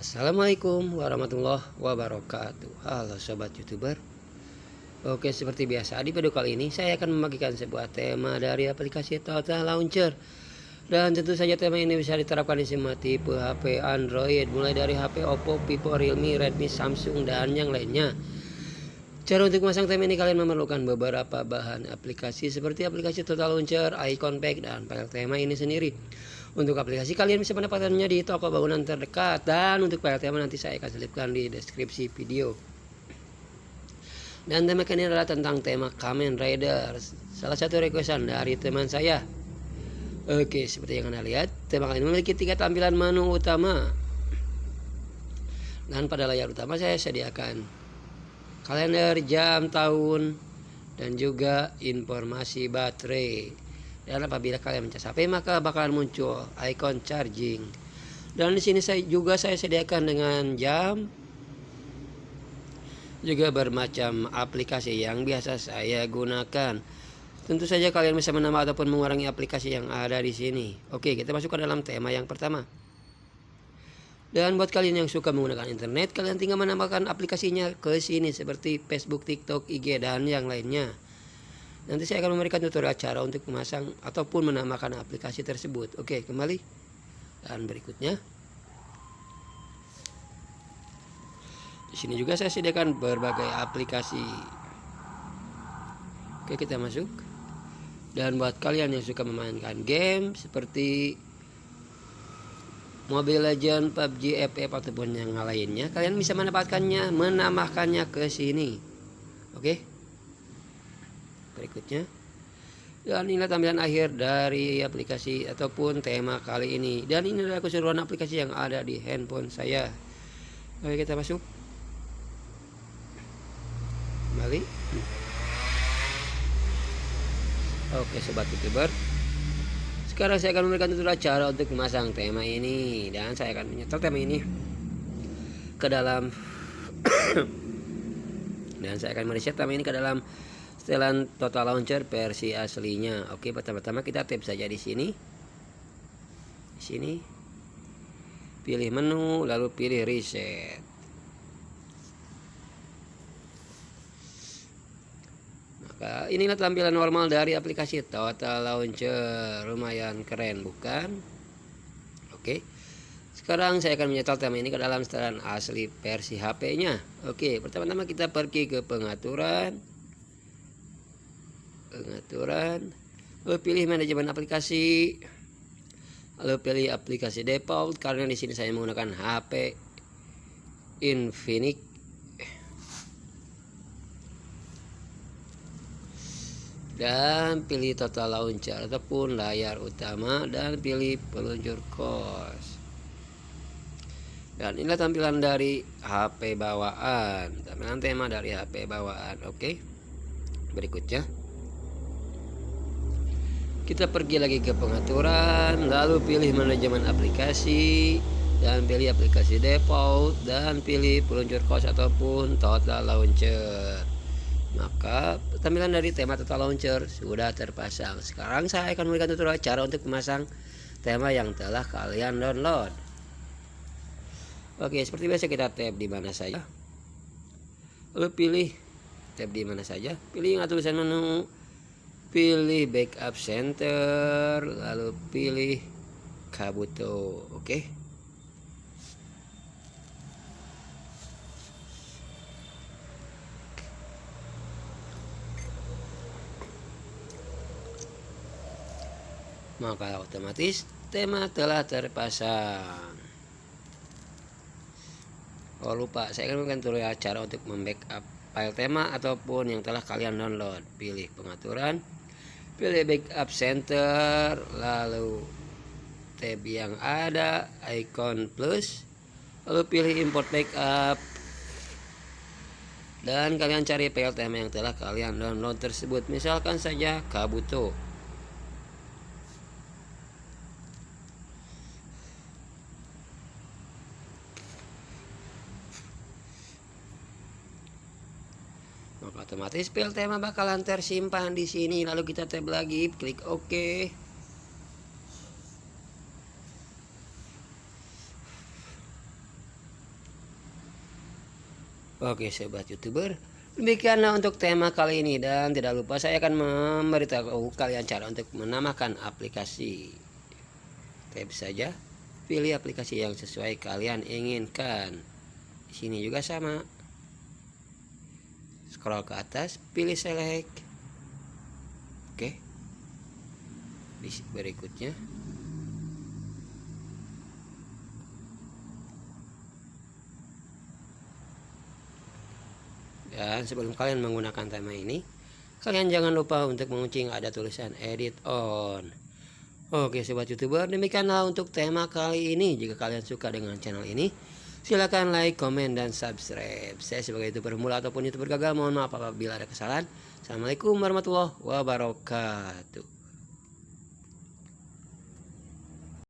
Assalamualaikum warahmatullahi wabarakatuh. Halo sobat youtuber. Oke, seperti biasa di video kali ini saya akan membagikan sebuah tema dari aplikasi Total Launcher. Dan tentu saja tema ini bisa diterapkan di semua tipe HP Android, mulai dari HP Oppo, Vivo, Realme, Redmi, Samsung, dan yang lainnya. Cara untuk memasang tema ini kalian memerlukan beberapa bahan aplikasi seperti aplikasi Total Launcher, icon pack, dan file tema ini sendiri. Untuk aplikasi kalian bisa mendapatkannya di toko bangunan terdekat, dan untuk file tema nanti saya akan selipkan di deskripsi video. Dan tema kali ini adalah tentang tema Kamen Rider, salah satu requestan dari teman saya. Oke, seperti yang Anda lihat, tema kali ini memiliki 3 tampilan menu utama. Dan pada layar utama saya sediakan kalender, jam, tahun, dan juga informasi baterai. Dan apabila kalian mencas HP maka bakalan muncul icon charging. Dan di sini saya sediakan dengan jam, juga bermacam aplikasi yang biasa saya gunakan. Tentu saja kalian bisa menambah ataupun mengurangi aplikasi yang ada di sini. Oke, kita masuk ke dalam tema yang pertama. Dan buat kalian yang suka menggunakan internet, kalian tinggal menambahkan aplikasinya ke sini seperti Facebook, TikTok, IG, dan yang lainnya. Nanti saya akan memberikan tutorial cara untuk memasang ataupun menambahkan aplikasi tersebut. Oke, kembali. Dan berikutnya, di sini juga saya sediakan berbagai aplikasi. Oke, kita masuk. Dan buat kalian yang suka memainkan game seperti Mobile Legends, PUBG, FF ataupun yang lainnya, kalian bisa menambahkannya ke sini. Oke. Berikutnya, dan inilah tampilan akhir dari aplikasi ataupun tema kali ini. Dan ini adalah keseluruhan aplikasi yang ada di handphone saya. Oke, kita masuk. Kembali. Oke, sobat youtuber, sekarang saya akan memberikan tutorial cara untuk memasang tema ini. Dan saya akan menyetel tema ini ke dalam dan saya akan mereset tema ini ke dalam setelan Total Launcher versi aslinya. Oke, pertama-tama kita tap saja di sini. Di sini. Pilih menu, lalu pilih reset. Maka inilah tampilan normal dari aplikasi Total Launcher. Lumayan keren, bukan? Oke. Sekarang saya akan menyetel tema ini ke dalam setelan asli versi HP-nya. Oke, pertama-tama kita pergi ke pengaturan, lalu pilih manajemen aplikasi, lalu pilih aplikasi default karena di sini saya menggunakan HP Infinix. Dan pilih Total Launcher ataupun layar utama dan pilih peluncur kos. Dan inilah tampilan dari HP bawaan, tampilan tema dari HP bawaan. Oke, berikutnya kita pergi lagi ke pengaturan, lalu pilih manajemen aplikasi dan pilih aplikasi default dan pilih peluncur kos ataupun Total Launcher. Maka tampilan dari tema Total Launcher sudah terpasang. Sekarang saya akan memberikan tutorial cara untuk memasang tema yang telah kalian download. Oke, seperti biasa kita tap di mana saja, lalu pilih tap di mana saja, pilih yang tulisan menu, pilih backup center, lalu pilih Kabuto. Oke. Maka otomatis tema telah terpasang. Oh lupa, saya akan memberikan tutorial cara untuk membackup file tema ataupun yang telah kalian download. Pilih pengaturan, pilih backup center, lalu tab yang ada icon plus, lalu pilih import backup, dan kalian cari file tema yang telah kalian download tersebut, misalkan saja Kabuto. Maka otomatis file tema bakalan tersimpan di sini. Lalu kita tab lagi, klik OK. Oke sobat YouTuber, demikianlah untuk tema kali ini, dan tidak lupa saya akan memberitahu kalian cara untuk menamakan aplikasi. Tap saja, pilih aplikasi yang sesuai kalian inginkan. Di sini juga sama. Scroll ke atas, pilih select. Oke. Berikutnya dan sebelum kalian menggunakan tema ini, kalian jangan lupa untuk mengunci ada tulisan edit on. Oke sobat YouTuber, demikianlah untuk tema kali ini. Jika kalian suka dengan channel ini, silakan like, komen, dan subscribe. Saya sebagai YouTuber pemula ataupun YouTuber gagal, mohon maaf apabila ada kesalahan. Assalamualaikum warahmatullahi wabarakatuh.